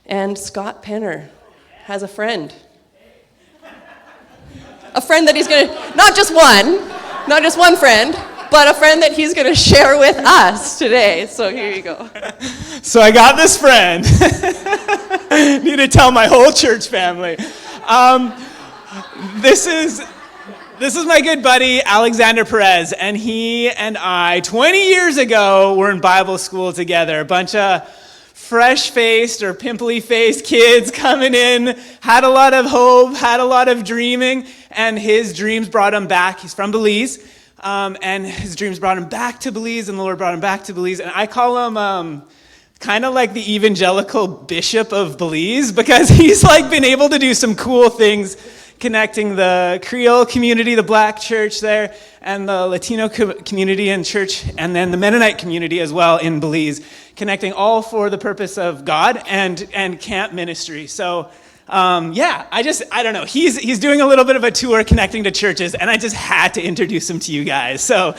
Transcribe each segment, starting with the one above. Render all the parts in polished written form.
And Scott Penner has a friend. A friend that he's going to, not just one friend, but a friend that he's going to share with us today. So here you go. So I got this friend. Need to tell my whole church family. This is my good buddy, Alexander Perez, and he and I, 20 years ago, were in Bible school together. A bunch of fresh-faced or pimply-faced kids coming in, had a lot of hope, had a lot of dreaming, and his dreams brought him back. He's from Belize, and his dreams brought him back to Belize, and the Lord brought him back to Belize. And I call him kind of like the evangelical bishop of Belize, because he's like been able to do some cool things connecting the Creole community, the Black church there, and the Latino community and church, and then the Mennonite community as well in Belize, connecting all for the purpose of God and camp ministry. So, I don't know. He's doing a little bit of a tour connecting to churches, and I just had to introduce him to you guys. So,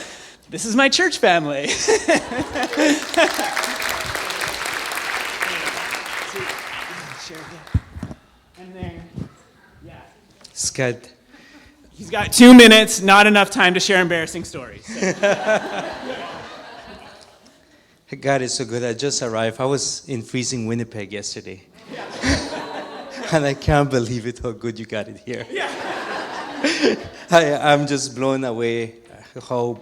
this is my church family. Scott. He's got 2 minutes, not enough time to share embarrassing stories. God is so good. I just arrived. I was in freezing Winnipeg yesterday. And I can't believe it, how good you got it here. I'm just blown away how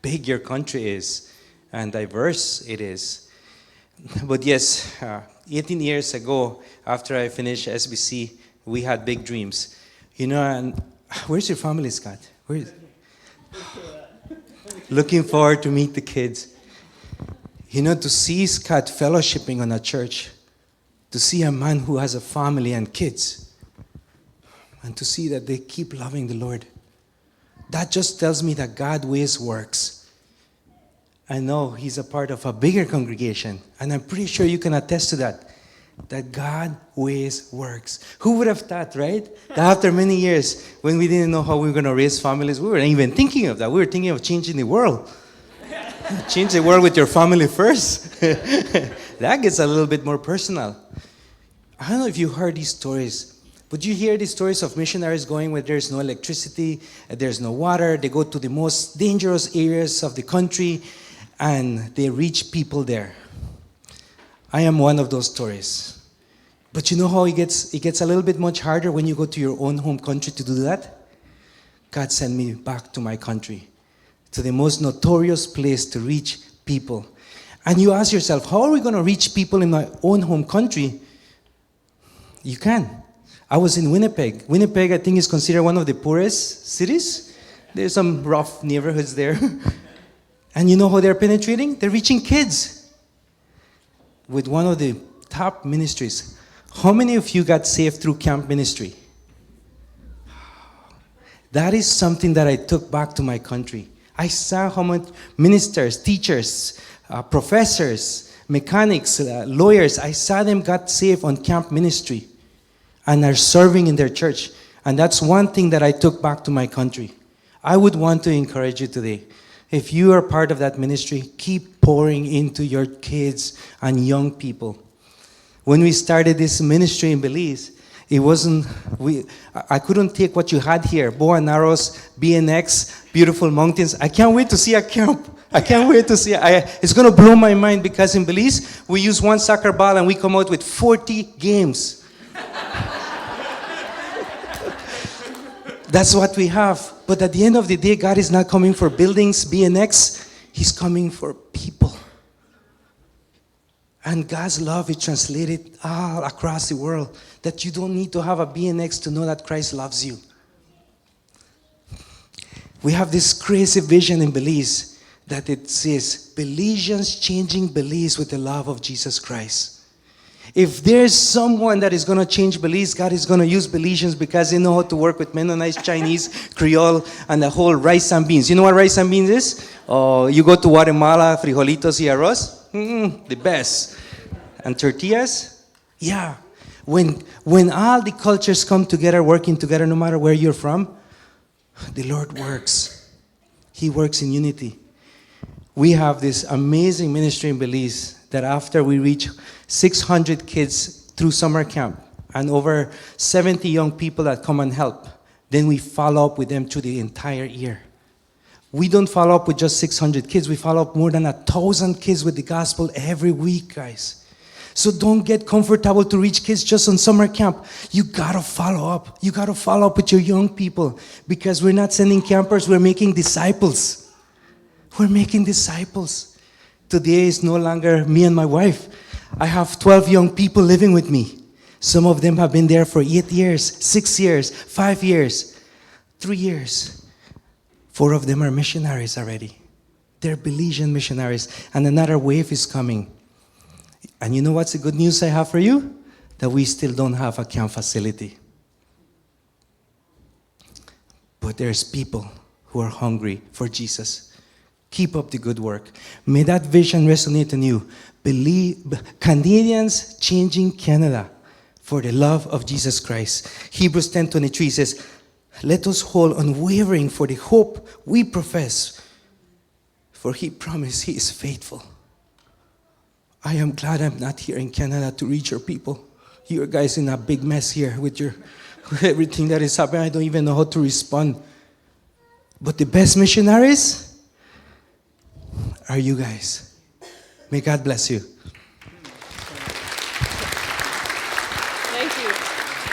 big your country is and diverse it is. But yes, 18 years ago, after I finished SBC, we had big dreams. You know, and where's your family, Scott? Where is? Looking forward to meet the kids. You know, to see Scott fellowshipping on a church, to see a man who has a family and kids, and to see that they keep loving the Lord, that just tells me that God's ways works. I know he's a part of a bigger congregation, and I'm pretty sure you can attest to that. That God ways works. Who would have thought, right? That after many years, when we didn't know how we were going to raise families, we weren't even thinking of that. We were thinking of changing the world. Change the world with your family first. That gets a little bit more personal. I don't know if you heard these stories, but you hear these stories of missionaries going where there's no electricity, there's no water. They go to the most dangerous areas of the country, and they reach people there. I am one of those stories. But you know how it gets a little bit much harder when you go to your own home country to do that? God sent me back to my country, to the most notorious place to reach people. And you ask yourself, how are we going to reach people in my own home country? You can. I was in Winnipeg. Winnipeg, I think, is considered one of the poorest cities. There's some rough neighborhoods there. And you know how they're penetrating? They're reaching kids with one of the top ministries. How many of you got saved through camp ministry? That is something that I took back to my country. I saw how much ministers, teachers, professors, mechanics, lawyers, I saw them got saved on camp ministry and are serving in their church. And that's one thing that I took back to my country. I would want to encourage you today. If you are part of that ministry, keep pouring into your kids and young people. When we started this ministry in Belize, I couldn't take what you had here, bow and arrows, BNX, beautiful mountains. I can't wait to see a camp. I can't wait to see it's going to blow my mind, because in Belize, we use one soccer ball and we come out with 40 games. That's what we have. But at the end of the day, God is not coming for buildings, BNX. He's coming for people. And God's love is translated all across the world, that you don't need to have a BNX to know that Christ loves you. We have this crazy vision in Belize that it says, Belizeans changing Belize with the love of Jesus Christ. If there's someone that is going to change Belize, God is going to use Belizeans, because they know how to work with Mennonites, Chinese, Creole, and the whole rice and beans. You know what rice and beans is? Oh, you go to Guatemala, frijolitos y arroz, the best. And tortillas? Yeah. When all the cultures come together, working together, no matter where you're from, the Lord works. He works in unity. We have this amazing ministry in Belize that after we reach 600 kids through summer camp and over 70 young people that come and help. Then we follow up with them through the entire year. We don't follow up with just 600 kids. We follow up more than 1,000 kids with the gospel every week, guys. So don't get comfortable to reach kids just on summer camp. You gotta follow up. You gotta follow up with your young people, because we're not sending campers, we're making disciples. We're making disciples. Today is no longer me and my wife. I have 12 young people living with me. Some of them have been there for 8 years, 6 years, 5 years, 3 years. 4 of them are missionaries already. They're Belizean missionaries, and another wave is coming. And you know what's the good news I have for you? That we still don't have a camp facility. But there's people who are hungry for Jesus. Keep up the good work. May that vision resonate in you. Canadians changing Canada for the love of Jesus Christ. Hebrews 10:23 says, let us hold unwavering for the hope we profess, for he promised he is faithful. I am glad I'm not here in Canada to reach your people. You guys in a big mess here with everything that is happening. I don't even know how to respond. But the best missionaries are you guys. May God bless you.